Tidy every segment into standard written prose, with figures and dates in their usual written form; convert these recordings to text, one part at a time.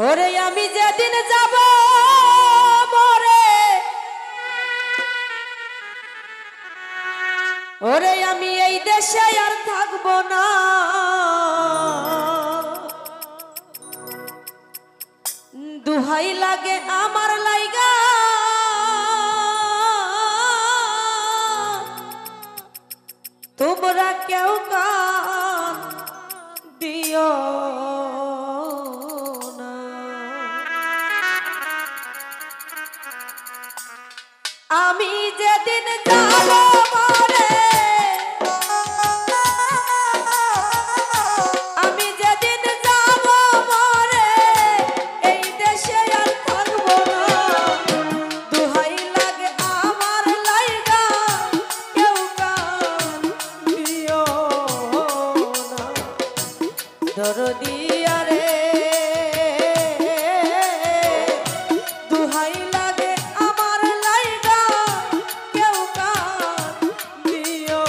ওরে আমি যেদিন যাব মরে, ওরে আমি এই দেশে আর থাকব না। দুহাই লাগে আমার লাইগা তোমরা কেউ কান দিও না। আমি যেদিন যাব মরে, আমি যেদিন যাব মরে, এই দেশে আর থাকব না। দুহাই লাগে আমার লাইগা কেউ কান দিও না। দরদিয়া রে দুহাই লাগে আমার লাইগা কেউ কান দিও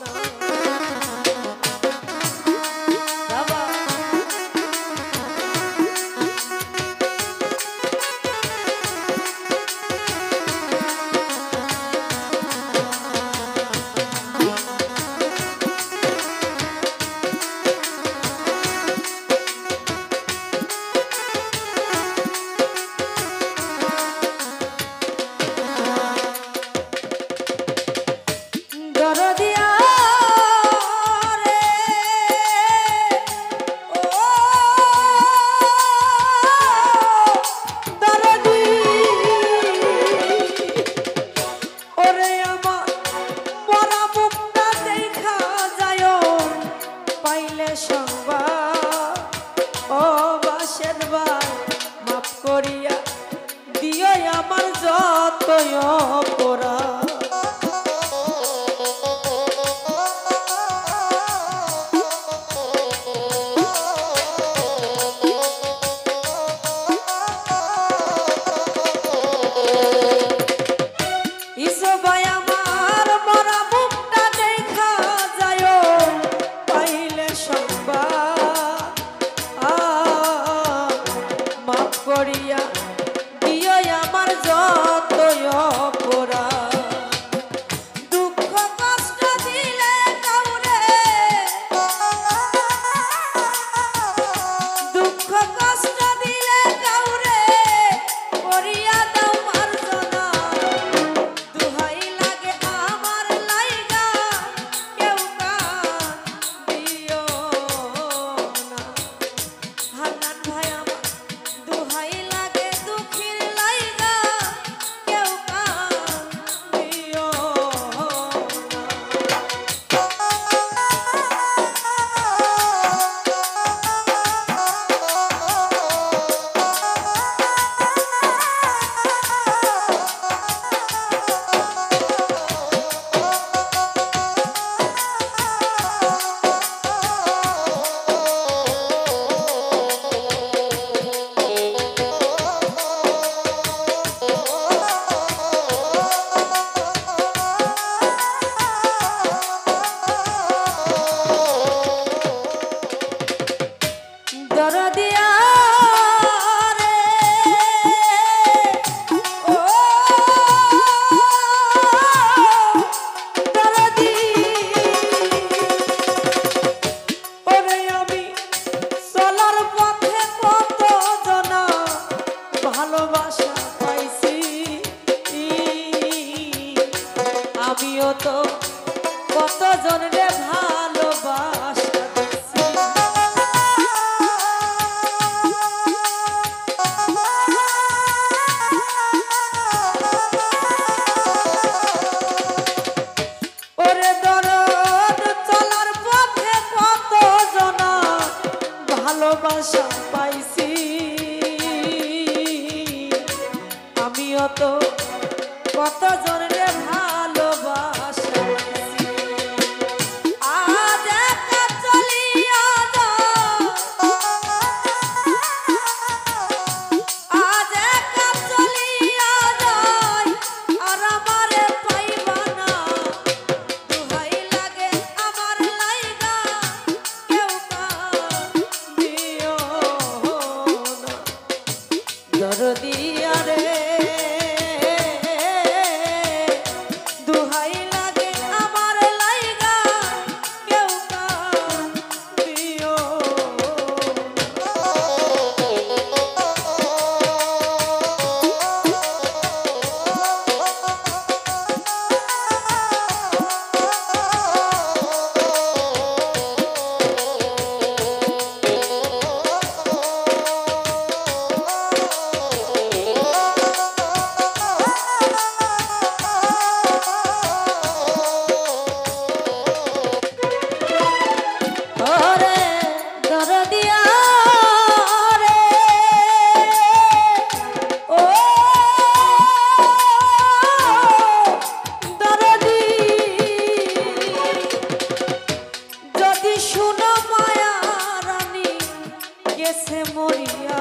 না। আমার যতই অপরাধ ইসবাই আমার মরা মুখটা দেখা যায় পাইলে সংবাদ মাফ করিয়া দিও আমার যতই অপরাধ। ভালোবাসা পাইছি আমিও তো কত জনের ভালোবাসা পাইছি। আজ একা চলিয়া যাও, আজ একা চলিয়া যাই আর আমারে পাইবা না। দুহাই লাগে আমার লাইগা কেউ কাঁদিও না। দরদিয়া রে দুহাই লাগে আমার লাইগা কেউ কাঁদিও ওরে দরদিয়া রে ও দরদি যদি শুনো মায়া রানী গেছে মরিয়া